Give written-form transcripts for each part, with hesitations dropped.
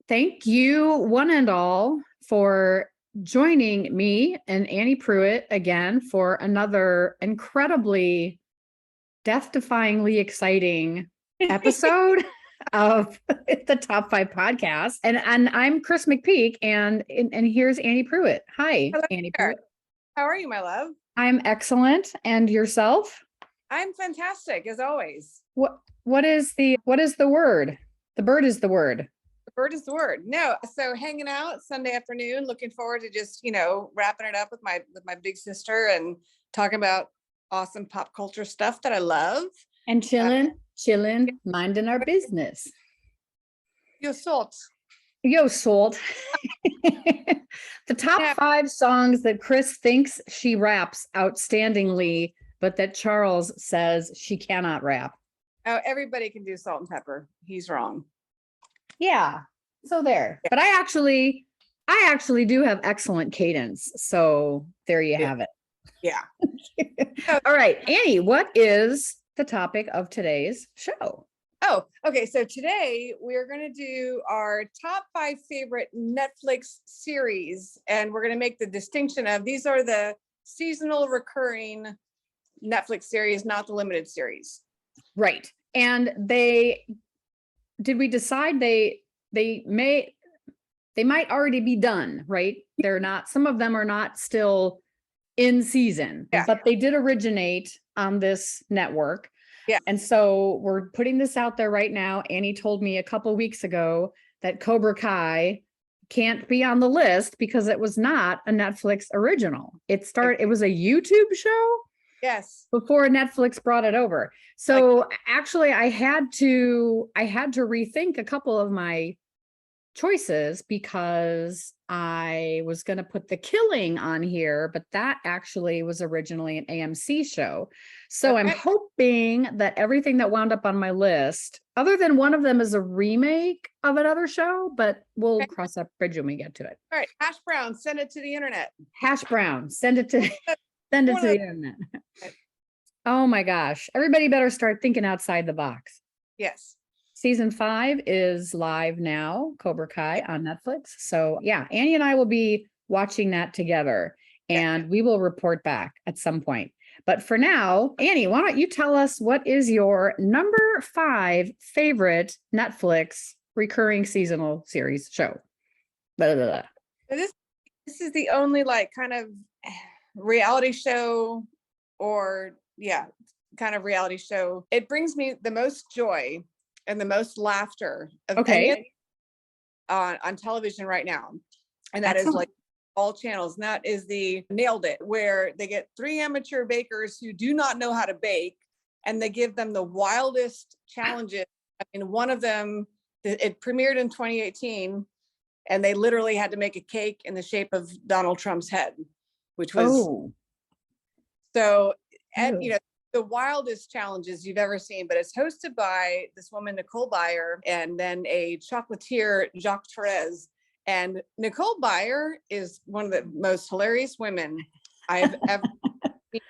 Thank you, one and all, for joining me and Annie Pruitt again for another incredibly death-defyingly exciting episode of the Top Five Podcast. And I'm Chris McPeak, and here's Annie Pruitt. Hi, Hello Annie there. Pruitt. How are you, my love? I'm excellent. And yourself? I'm fantastic as always. What is the word? The bird is the word. The bird is the word. No, so hanging out Sunday afternoon, looking forward to just, wrapping it up with my big sister and talking about awesome pop culture stuff that I love. And chilling, minding our business. Your salt. Yo, Salt. The top Yeah. 5 songs that Chris thinks she raps outstandingly, but that Charles says she cannot rap. Oh, everybody can do salt and pepper. He's wrong. Yeah. So there. But I actually do have excellent cadence. So there you have it. Yeah. All right, Annie, what is the topic of today's show? Oh, okay. So today we're going to do our top 5 favorite Netflix series, and we're going to make the distinction of these are the seasonal recurring Netflix series, not the limited series. Right. And did we decide they might already be done, right? They're not, some of them are not still in season, but they did originate on this network. Yeah. And so we're putting this out there right now. Annie told me a couple weeks ago that Cobra Kai can't be on the list because it was not a Netflix original. It was a YouTube show. Yes. Before Netflix brought it over. So actually I had to rethink a couple of my choices because I was going to put The Killing on here, but that actually was originally an AMC show. So I'm hoping that everything that wound up on my list, other than one of them, is a remake of another show, but we'll cross that bridge when we get to it. All right, Hash Brown, send it to the internet. Hash Brown, send it to the internet. Oh my gosh. Everybody better start thinking outside the box. Yes. Season 5 is live now, Cobra Kai on Netflix. So yeah, Annie and I will be watching that together and we will report back at some point. But for now, Annie, why don't you tell us what is your number 5 favorite Netflix recurring seasonal series show? Blah, blah, blah. This is the only kind of reality show or kind of reality show. It brings me the most joy and the most laughter of any on television right now. And that is all channels. And that is the Nailed It, where they get 3 amateur bakers who do not know how to bake and they give them the wildest challenges. I mean, one of them, it premiered in 2018 and they literally had to make a cake in the shape of Donald Trump's head, which was so, and the wildest challenges you've ever seen. But it's hosted by this woman, Nicole Byer, and then a chocolatier, Jacques Therese. And Nicole Byer is one of the most hilarious women I've ever seen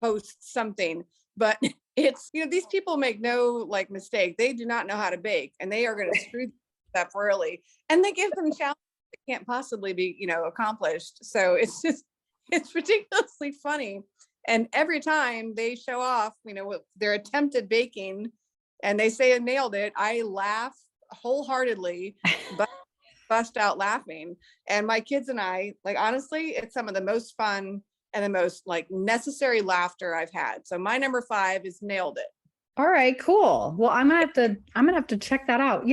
host something. But it's, these people make no mistake. They do not know how to bake and they are going to screw that royally. And they give them challenges that can't possibly be, accomplished. So it's ridiculously funny. And every time they show off, with their attempted baking and they say I nailed it, I laugh wholeheartedly, but bust out laughing. And my kids and I, honestly, it's some of the most fun and the most necessary laughter I've had. So my number 5 is Nailed It. All right, cool. Well, I'm gonna have to check that out.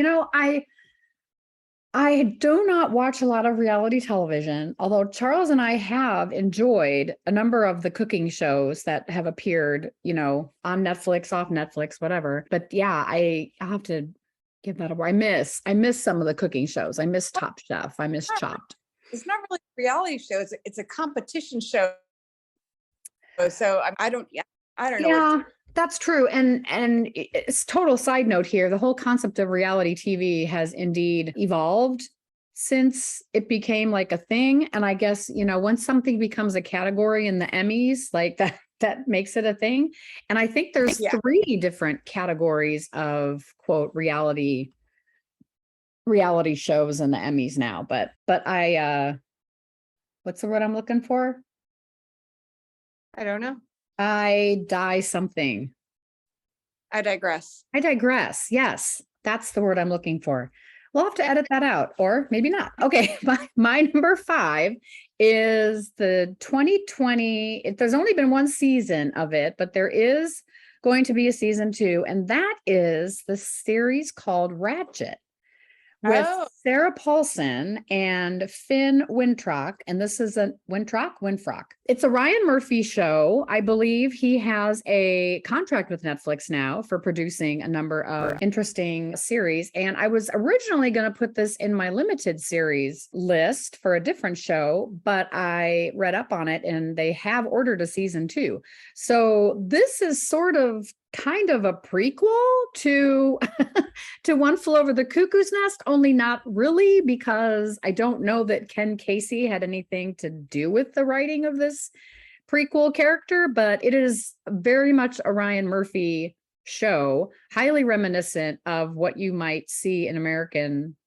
I do not watch a lot of reality television, although Charles and I have enjoyed a number of the cooking shows that have appeared, on Netflix, off Netflix, whatever. But yeah, I'll have to give that a I miss some of the cooking shows. I miss Top Chef. I miss Chopped. It's not really a reality show. It's a competition show. So I don't know. Yeah. That's true. And it's total side note here. The whole concept of reality TV has indeed evolved since it became a thing. And I guess, once something becomes a category in the Emmys, that makes it a thing. And I think there's 3 different categories of quote reality reality shows and the Emmys now, but I what's the word I'm looking for? I don't know. I die something. I digress. I digress. Yes, that's the word I'm looking for. We'll have to edit that out, or maybe not. Okay, my number 5 is the 2020. There's only been one season of it, but there is going to be a season 2, and that is the series called Ratchet with Oh. Sarah Paulson and Finn Wittrock. And this is a Winthrop. It's a Ryan Murphy show. I believe he has a contract with Netflix now for producing a number of interesting series. And I was originally going to put this in my limited series list for a different show, but I read up on it and they have ordered a season 2. So this is sort of kind of a prequel to to One Flew Over the Cuckoo's Nest, only not really, because I don't know that Ken Casey had anything to do with the writing of this prequel character, but it is very much a Ryan Murphy show, highly reminiscent of what you might see in American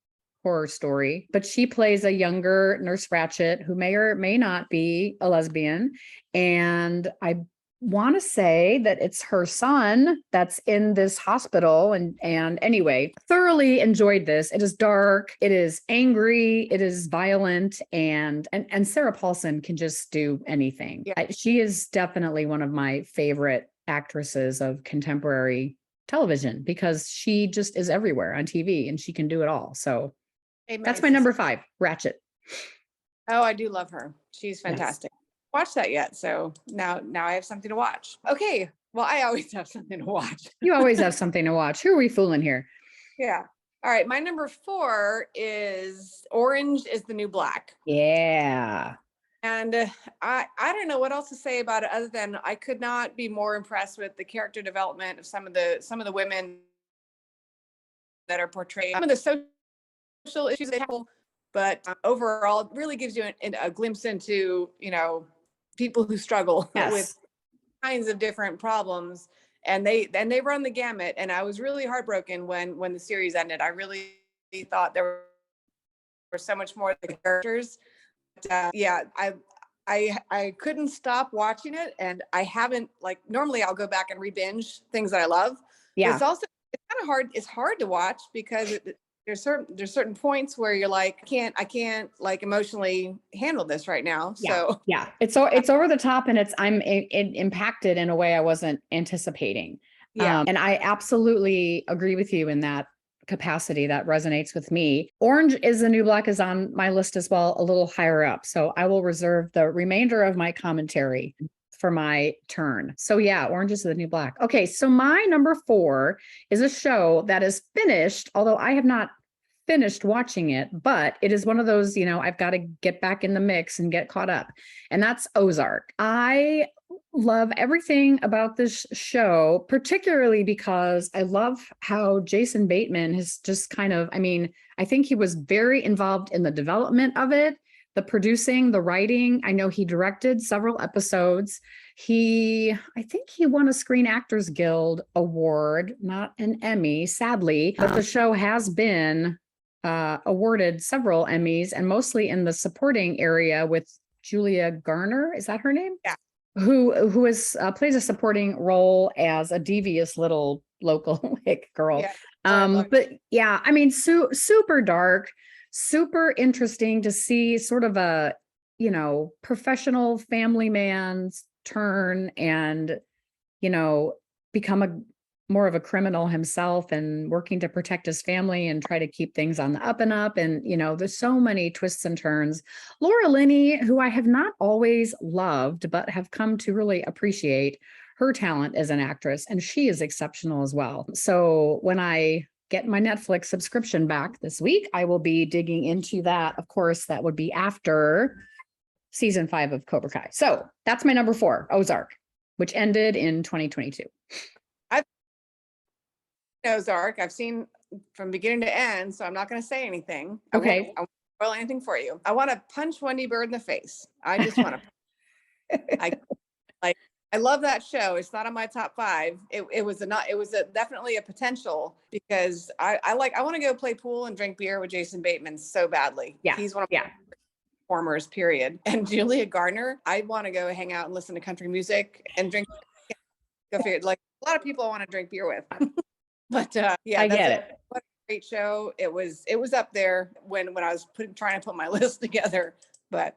Horror Story. But she plays a younger Nurse Ratchet who may or may not be a lesbian, and I want to say that it's her son that's in this hospital, and anyway, thoroughly enjoyed this. It is dark, it is angry, it is violent, and Sarah Paulson can just do anything. Yeah. She is definitely one of my favorite actresses of contemporary television because she just is everywhere on TV and she can do it all. So Amen. That's my number 5, Ratchet. Oh, I do love her. She's fantastic. Yes. Watched that yet, so now I have something to watch. Okay, well, I always have something to watch. You always have something to watch. Who are we fooling here? Yeah. All right, my number 4 is Orange is the New Black. Yeah. And I don't know what else to say about it other than I could not be more impressed with the character development of some of the women that are portrayed, some of the social issues they have, but overall, it really gives you a glimpse into, people who struggle with kinds of different problems, and they run the gamut. And I was really heartbroken when the series ended. I really thought there were so much more of the characters. But, yeah, I couldn't stop watching it, and I haven't, normally I'll go back and re-binge things that I love. Yeah, it's kind of hard. It's hard to watch because there's certain points where you're like, I can't like emotionally handle this right now. So yeah, it's over the top, and I'm impacted in a way I wasn't anticipating. Yeah, and I absolutely agree with you in that capacity. That resonates with me. Orange is the New Black is on my list as well, a little higher up. So I will reserve the remainder of my commentary for my turn. So yeah, Orange is the New Black. Okay, so my number 4 is a show that is finished, although I have not finished watching it, but it is one of those, I've got to get back in the mix and get caught up. And that's Ozark. I love everything about this show, particularly because I love how Jason Bateman has just kind of, I think he was very involved in the development of it, the producing, the writing. I know he directed several episodes. I think he won a Screen Actors Guild award, not an Emmy, sadly, but the show has been awarded several Emmys, and mostly in the supporting area with Julia Garner. Is that her name? Yeah. Who is plays a supporting role as a devious little local hick girl. Yeah. But yeah, super dark, super interesting to see sort of a, professional family man's turn and, become more of a criminal himself and working to protect his family and try to keep things on the up and up. And, there's so many twists and turns. Laura Linney, who I have not always loved, but have come to really appreciate her talent as an actress, and she is exceptional as well. So when I get my Netflix subscription back this week, I will be digging into that. Of course, that would be after season 5 of Cobra Kai. So that's my number 4, Ozark, which ended in 2022. Ozark, I've seen from beginning to end, so I'm not going to say anything. Okay. I won't spoil anything for you. I want to punch Wendy Bird in the face. I just want to. I love that show. It's not on my top 5. It was a not, it was a definitely a potential because I want to go play pool and drink beer with Jason Bateman so badly. Yeah. He's one of Yeah. my performers, period. And Julia Gardner, I want to go hang out and listen to country music and drink. Go figure. Like a lot of people I want to drink beer with. But yeah, I that's get it. it. What a great show. It was up there when I was trying to put my list together, but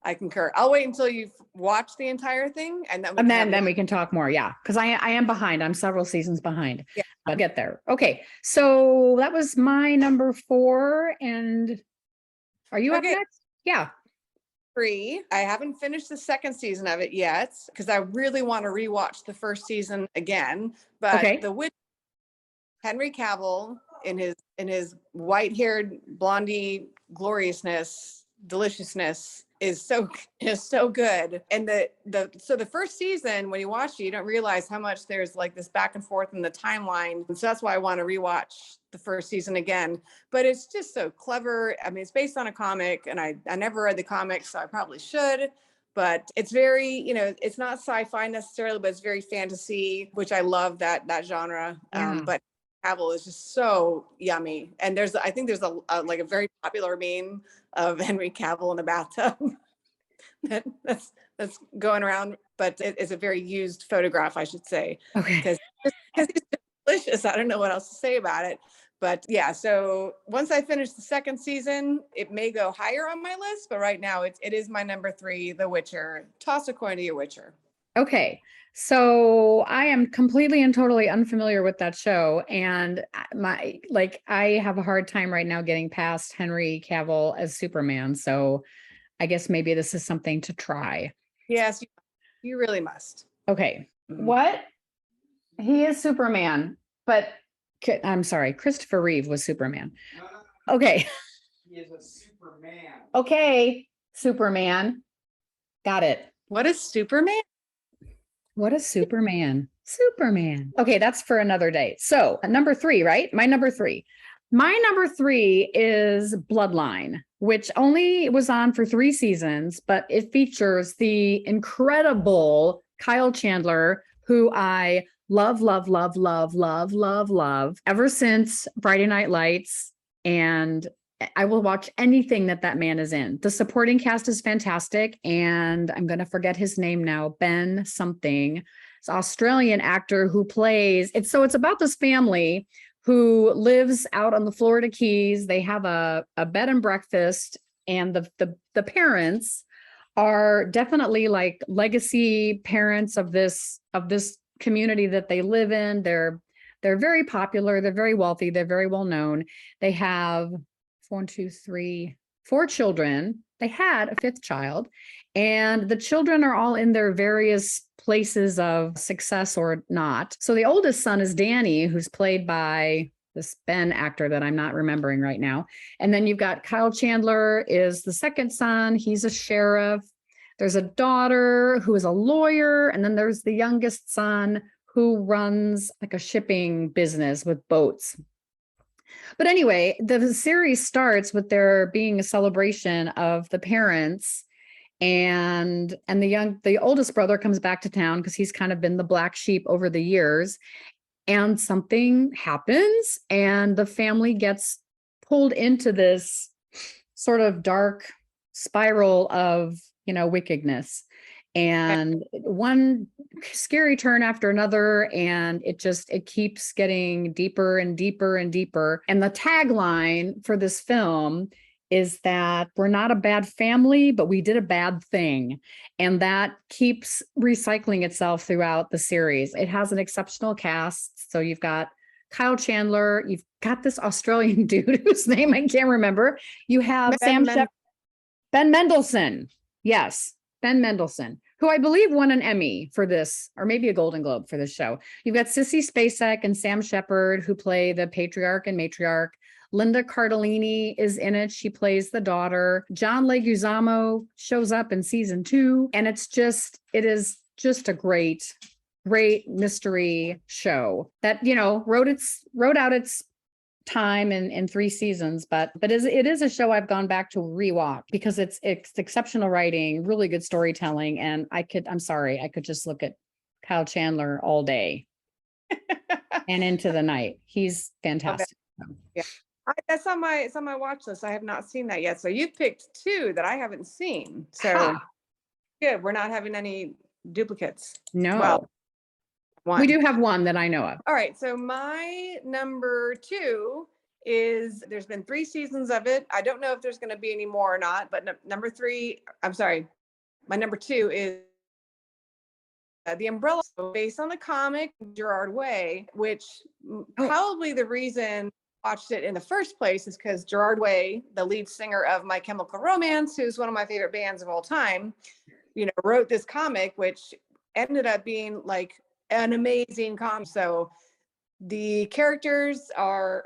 I concur. I'll wait until you've watched the entire thing and then we And can have then we can talk more. Yeah. Because I am behind. I'm several seasons behind. Yeah. I'll get there. Okay. So that was my number 4. And are you up Okay. next? Yeah. 3. I haven't finished the second season of it yet because I really want to rewatch the first season again. But Okay. The Witch, Henry Cavill in his white-haired blondie gloriousness, deliciousness is so good. And the first season, when you watch it, you don't realize how much there's like this back and forth in the timeline. And so that's why I want to rewatch the first season again. But it's just so clever. I mean, it's based on a comic, and I never read the comic, so I probably should. But it's very, it's not sci-fi necessarily, but it's very fantasy, which I love that genre. Yeah. But Cavill is just so yummy. And I think there's a like a very popular meme of Henry Cavill in a bathtub that's going around, but it's a very used photograph, I should say, Okay. because he's delicious. I don't know what else to say about it. But yeah, so once I finish the second season, it may go higher on my list, but right now it is my number 3, The Witcher. Toss a coin to your Witcher. Okay. So I am completely and totally unfamiliar with that show. And I have a hard time right now getting past Henry Cavill as Superman. So I guess maybe this is something to try. Yes, you really must. Okay. What? He is Superman, but I'm sorry, Christopher Reeve was Superman. Okay. He is a Superman. Okay, Superman. Got it. What is Superman? What is Superman? Superman. Okay, that's for another day. So number 3, right? My number 3. My number 3 is Bloodline, which only was on for 3 seasons, but it features the incredible Kyle Chandler, who I love ever since Friday Night Lights. And I will watch anything that man is in. The supporting cast is fantastic. And I'm going to forget his name now, Ben something. It's an Australian actor who plays, it's about this family who lives out on the Florida Keys. They have a bed and breakfast, and the parents are definitely like legacy parents of this community that they live in. They're very popular. They're very wealthy. They're very well known. They have 4 children. They had a 5th child, and the children are all in their various places of success or not. So the oldest son is Danny, who's played by this Ben actor that I'm not remembering right now. And then you've got Kyle Chandler is the second son. He's a sheriff. There's a daughter who is a lawyer. And then there's the youngest son who runs like a shipping business with boats. But anyway, the series starts with there being a celebration of the parents, and the oldest brother comes back to town because he's kind of been the black sheep over the years, and something happens and the family gets pulled into this sort of dark spiral of, wickedness, and one scary turn after another, and it keeps getting deeper and deeper and deeper. And the tagline for this film is that we're not a bad family, but we did a bad thing. And that keeps recycling itself throughout the series. It has an exceptional cast. So you've got Kyle Chandler, you've got this Australian dude whose name I can't remember. You have Ben Mendelsohn. Yes, Ben Mendelsohn, who I believe won an Emmy for this, or maybe a Golden Globe for this show. You've got Sissy Spacek and Sam Shepard, who play the patriarch and matriarch. Linda Cardellini is in it. She plays the daughter. John Leguizamo shows up in season 2. And it is just a great mystery show that, wrote out its time in 3 seasons, but it is a show I've gone back to rewatch because it's exceptional writing, really good storytelling, and I'm sorry, I could just look at Kyle Chandler all day and into the night. He's fantastic. Yeah. That's on my watch list. I have not seen that yet. So you picked two that I haven't seen. So Ha, good. We're not having any duplicates. no, Well, one. we do have one that I know of. All right. So my number two is there's been 3 seasons of it. I don't know if there's going to be any more or not, but number three, I'm sorry. My number two is The Umbrella, based on the comic Gerard Way, which probably the reason I watched it in the first place is because Gerard Way, the lead singer of My Chemical Romance, who's one of my favorite bands of all time, wrote this comic, which ended up being like an amazing comic. So the characters are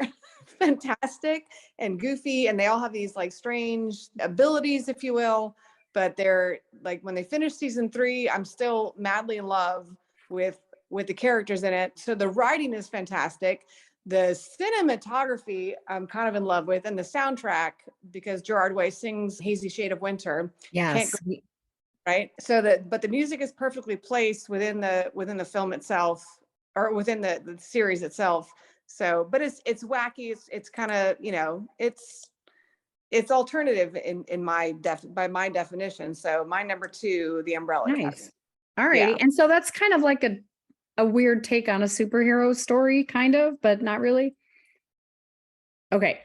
fantastic and goofy, and they all have these like strange abilities, if you will. But they're like, when they finish season 3, I'm still madly in love with the characters in it. So the writing is fantastic. The cinematography I'm kind of in love with, and the soundtrack, because Gerard Way sings Hazy Shade of Winter. Yes. Right. So but the music is perfectly placed within the film itself, or within the series itself. So, but it's wacky. It's kind of, it's alternative by my definition. So my number two, The Umbrella Academy. Nice. All righty. Yeah. And so that's kind of like a weird take on a superhero story, kind of, but not really. Okay.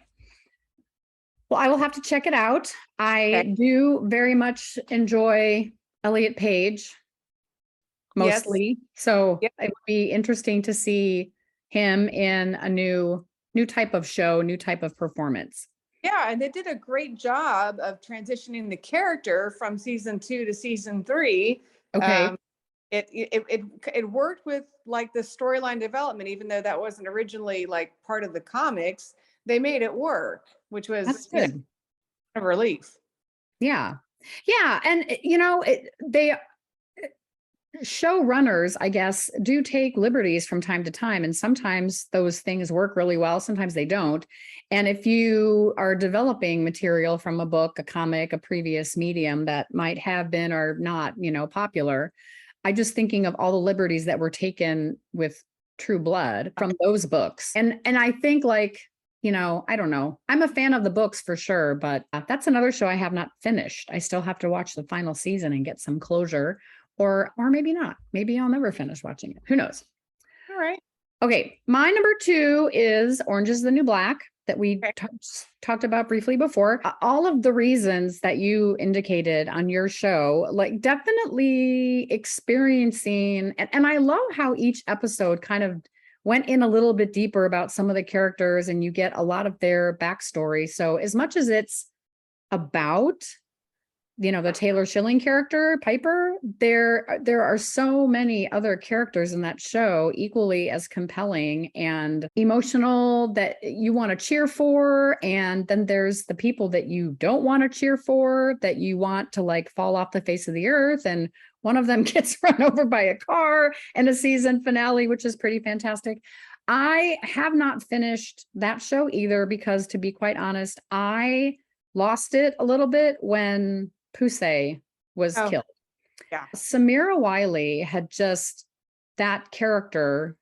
Well, I will have to check it out. I do very much enjoy Elliot Page, mostly. So Yep. it would be interesting to see him in a new type of show, new type of performance. Yeah, and they did a great job of transitioning the character from season 2 to season 3. Okay. It worked with like the storyline development, even though that wasn't originally like part of the comics. They made it work, which was That's good. a relief. Yeah. Yeah. And, they showrunners, I guess, do take liberties from time to time. And sometimes those things work really well. Sometimes they don't. And if you are developing material from a book, a comic, a previous medium that might have been or not, popular, I just thinking of all the liberties that were taken with True Blood from those books. And I think like, I don't know. I'm a fan of the books for sure, but that's another show I have not finished. I still have to watch the final season and get some closure, or maybe not. Maybe I'll never finish watching it. Who knows? All right. Okay. My number 2 is Orange is the New Black, that we talked about briefly before. All of the reasons that you indicated on your show, like definitely experiencing, and I love how each episode kind of went in a little bit deeper about some of the characters, and you get a lot of their backstory. So as much as it's about, the Taylor Schilling character, Piper, there are so many other characters in that show equally as compelling and emotional that you want to cheer for. And then there's the people that you don't want to cheer for, that you want to like fall off the face of the earth. And one of them gets run over by a car in a season finale, which is pretty fantastic. I have not finished that show either, because to be quite honest, I lost it a little bit when Pusey was killed. Yeah. Samira Wiley had just, that character,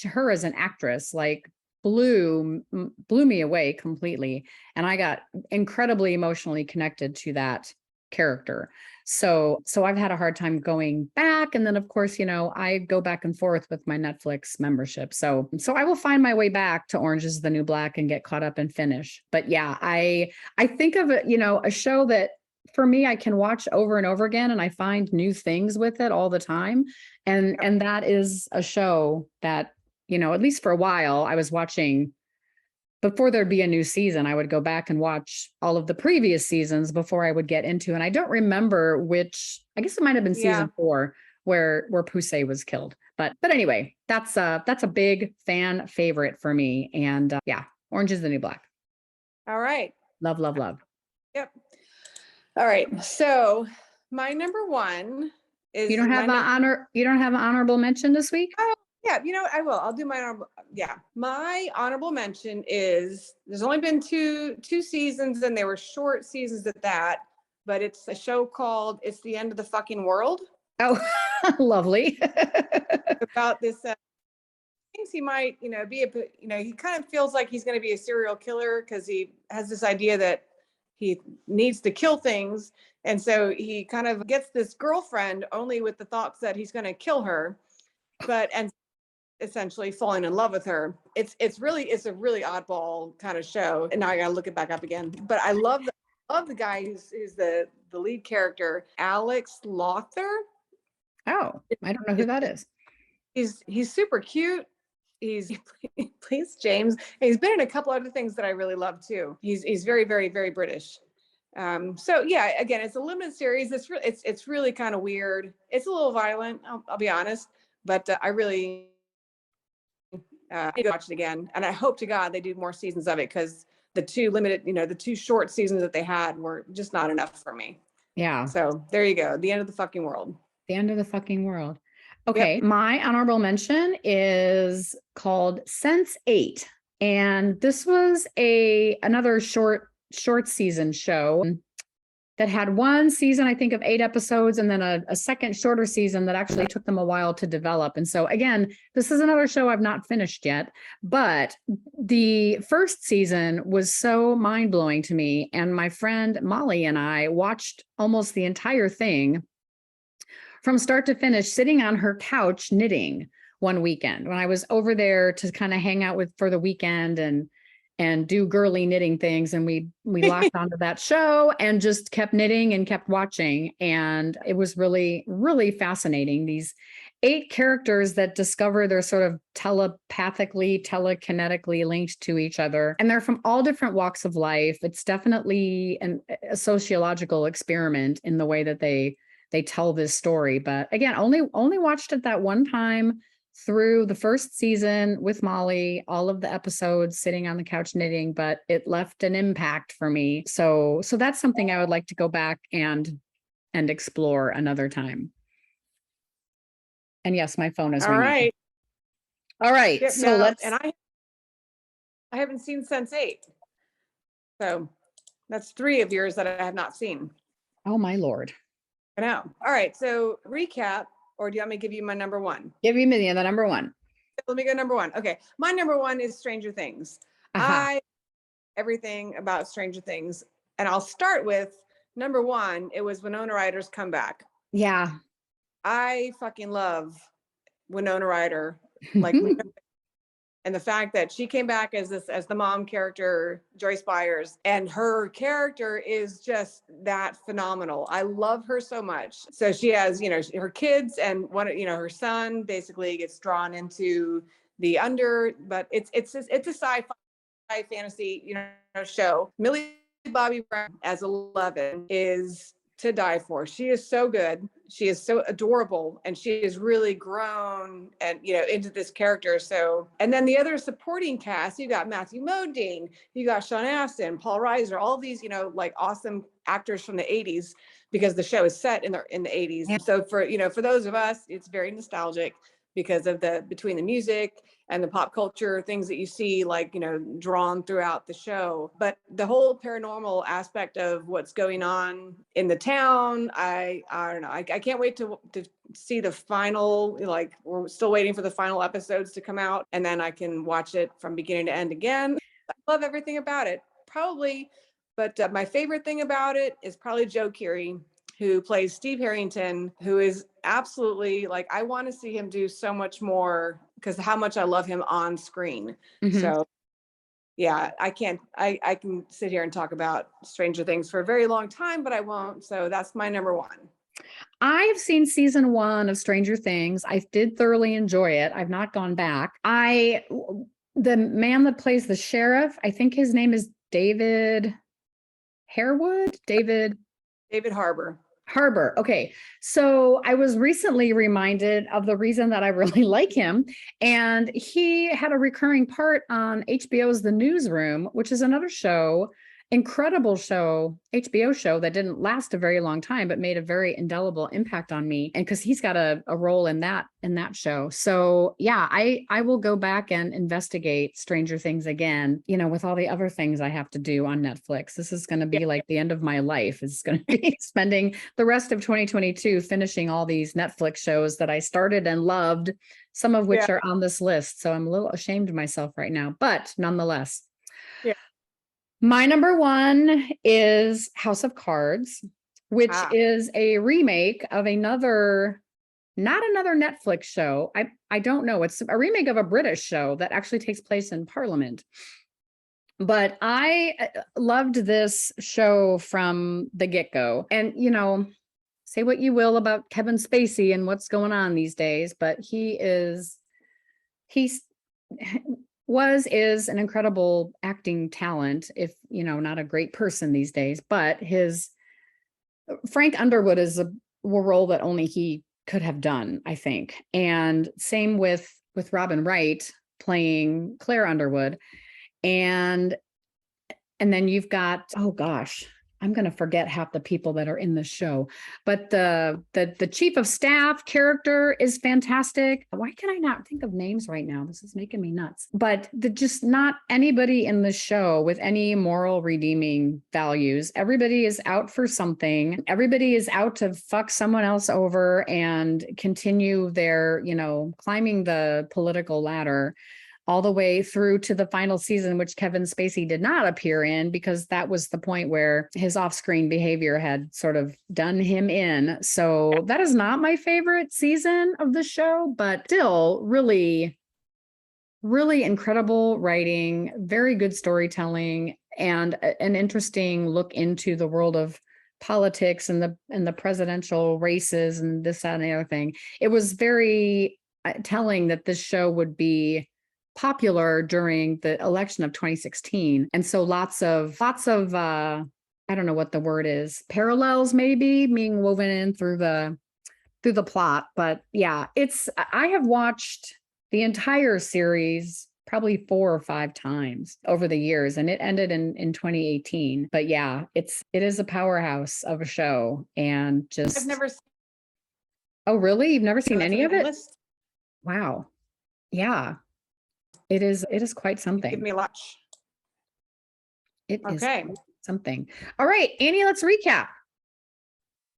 her as an actress, like blew me away completely. And I got incredibly emotionally connected to that character. So I've had a hard time going back. And then of course, I go back and forth with my Netflix membership. So I will find my way back to Orange is the New Black and get caught up and finish. But yeah, I think of it, a show that for me, I can watch over and over again, and I find new things with it all the time. And that is a show that, at least for a while, I was watching. Before there'd be a new season, I would go back and watch all of the previous seasons before I would get into. And I don't remember which, I guess it might have been season 4 where Pusey was killed. But anyway, that's a big fan favorite for me. And Orange is the New Black. All right. Love, love, love. Yep. All right. So my number 1 is you don't have an honorable mention this week? Oh, Yeah, you know what? I will. I'll do my honorable. Yeah, my honorable mention is there's only been two seasons, and they were short seasons at that. But it's a show called "It's the End of the Fucking World." Oh, lovely. About this thinks he might, be he kind of feels like he's going to be a serial killer because he has this idea that he needs to kill things. And so he kind of gets this girlfriend only with the thoughts that he's going to kill her, and essentially falling in love with her. It's a really oddball kind of show. And now I got to look it back up again. But I love the guy who's the lead character, Alex Lawther. Oh, I don't know who that is. He's super cute. He plays James. He's been in a couple other things that I really love too. He's very, very, very British. So yeah, again, it's a limited series. It's really kind of weird. It's a little violent. I'll be honest, but I really need to watch it again. And I hope to God they do more seasons of it because the two short seasons that they had were just not enough for me. Yeah. So there you go. The End of the Fucking World. The End of the Fucking World. Okay. Yep. My honorable mention is called Sense8. And this was another short season show that had one season, I think, of 8 episodes, and then a second shorter season that actually took them a while to develop. And so again, this is another show I've not finished yet, but the first season was so mind-blowing to me. And my friend Molly and I watched almost the entire thing from start to finish, sitting on her couch knitting one weekend when I was over there to kind of hang out for the weekend and do girly knitting things. And we locked onto that show and just kept knitting and kept watching. And it was really, really fascinating. These 8 characters that discover they're sort of telekinetically linked to each other. And they're from all different walks of life. It's definitely a sociological experiment in the way that they tell this story. But again, only watched it that one time through the first season with Molly, all of the episodes sitting on the couch knitting, but it left an impact for me. So that's something I would like to go back and explore another time. And yes, my phone is all ringing. right. All right. Yep, so let's. And I haven't seen Sense8. So that's 3 of yours that I have not seen. Oh my Lord. I know. All right. So recap, or do you want me to give you my number 1? Give me the number 1. Let me go number 1. Okay. My number 1 is Stranger Things. Uh-huh. Everything about Stranger Things. And I'll start with number 1. It was Winona Ryder's comeback. Yeah. I fucking love Winona Ryder. Like, and the fact that she came back as the mom character, Joyce Byers, and her character is just that phenomenal. I love her so much. So she has, her kids, and her son basically gets drawn into the but it's a sci-fi fantasy, show. Millie Bobby Brown as 11 is to die for. She is so good. She is so adorable, and she has really grown and into this character. So, and then the other supporting cast, you got Matthew Modine, you got Sean Astin, Paul Reiser, all these like awesome actors from the 80s, because the show is set in the 80s. Yeah. So for those of us, it's very nostalgic because of between the music and the pop culture things that you see, like, drawn throughout the show. But the whole paranormal aspect of what's going on in the town, I don't know. I can't wait to see the final, like, we're still waiting for the final episodes to come out, and then I can watch it from beginning to end again. I love everything about it, probably. But my favorite thing about it is probably Joe Keery, who plays Steve Harrington, who is absolutely, like, I want to see him do so much more because how much I love him on screen. Mm-hmm. So yeah, I can sit here and talk about Stranger Things for a very long time, but I won't. So that's my number 1. I've seen season 1 of Stranger Things. I did thoroughly enjoy it. I've not gone back. The man that plays the sheriff, I think his name is David Harewood. David Harbour. Okay. So I was recently reminded of the reason that I really like him. And he had a recurring part on HBO's The Newsroom, which is another show incredible show, HBO show that didn't last a very long time, but made a very indelible impact on me. And because he's got a role in that show. So yeah, I will go back and investigate Stranger Things again, you know, with all the other things I have to do on Netflix. This is going to be like the end of my life. It's going to be spending the rest of 2022 finishing all these Netflix shows that I started and loved, some of which are on this list. So I'm a little ashamed of myself right now, but nonetheless. My number one is House of Cards, which is a remake of not another Netflix show. I don't know. It's a remake of a British show that actually takes place in Parliament. But I loved this show from the get-go. And, you know, say what you will about Kevin Spacey and what's going on these days, but is an incredible acting talent, if you know, not a great person these days, but Frank Underwood is a role that only he could have done, I think. And same with Robin Wright playing Claire Underwood. And then you've got, oh gosh, I'm going to forget half the people that are in the show, but the chief of staff character is fantastic. Why can I not think of names right now? This is making me nuts. But just not anybody in the show with any moral redeeming values. Everybody is out for something. Everybody is out to fuck someone else over and continue their, you know, climbing the political ladder all the way through to the final season, which Kevin Spacey did not appear in because that was the point where his off-screen behavior had sort of done him in. So that is not my favorite season of the show, but still really, really incredible writing, very good storytelling, and an interesting look into the world of politics and the presidential races and this, that, and the other thing. It was very telling that this show would be popular during the election of 2016. And so lots of I don't know what the word is, parallels maybe being woven in through the plot. But yeah, I have watched the entire series probably 4 or 5 times over the years, and it ended in 2018. But yeah, it is a powerhouse of a show. And just I've never seen. Oh really? You've never seen any of it? List. Wow. Yeah. It is quite something. Give me lunch. It is quite something. All right, Annie, let's recap.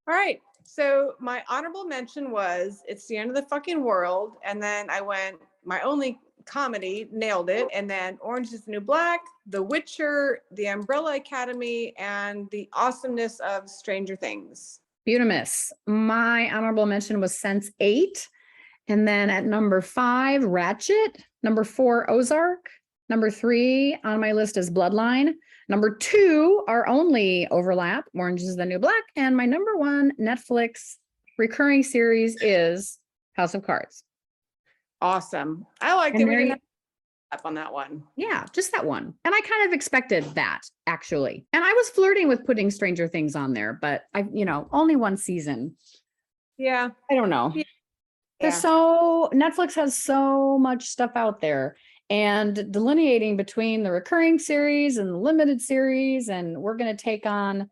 All right. So my honorable mention was It's the End of the Fucking World. And then I went, my only comedy, nailed it. And then Orange is the New Black, The Witcher, The Umbrella Academy, and The Awesomeness of Stranger Things. Beautimus. My honorable mention was Sense8. And then at number 5, Ratchet. Number 4, Ozark. Number 3 on my list is Bloodline. Number 2, our only overlap, Orange is the New Black. And my number 1 Netflix recurring series is House of Cards. Awesome. I liked it. We didn't have up on that one. Yeah, just that one. And I kind of expected that, actually. And I was flirting with putting Stranger Things on there, but only one season. Yeah. I don't know. Yeah. Netflix has so much stuff out there, and delineating between the recurring series and the limited series, and we're going to take on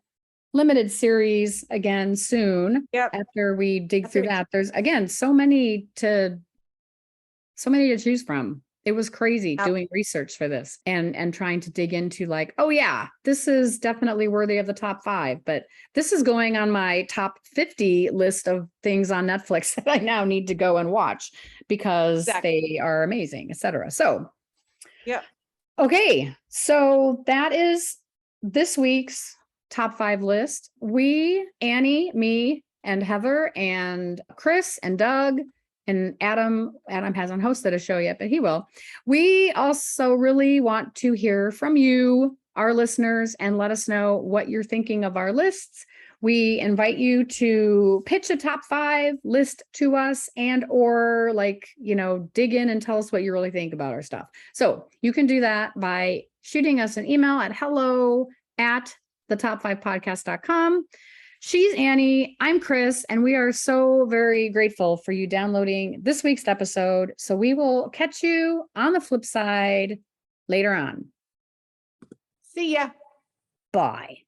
limited series again soon. Yep. After we dig through that, there's again so many to choose from. It was crazy doing research for this and trying to dig into like, oh yeah, this is definitely worthy of the top 5, but this is going on my top 50 list of things on Netflix that I now need to go and watch because they are amazing, etc. So, yeah. Okay, so that is this week's top 5 list. We, Annie, me, and Heather, and Chris, and Doug, and Adam hasn't hosted a show yet, but he will. We also really want to hear from you, our listeners, and let us know what you're thinking of our lists. We invite you to pitch a top 5 list to us or dig in and tell us what you really think about our stuff. So you can do that by shooting us an email at hello@thetop5podcast.com. She's Annie, I'm Chris, and we are so very grateful for you downloading this week's episode. So we will catch you on the flip side later on. See ya. Bye.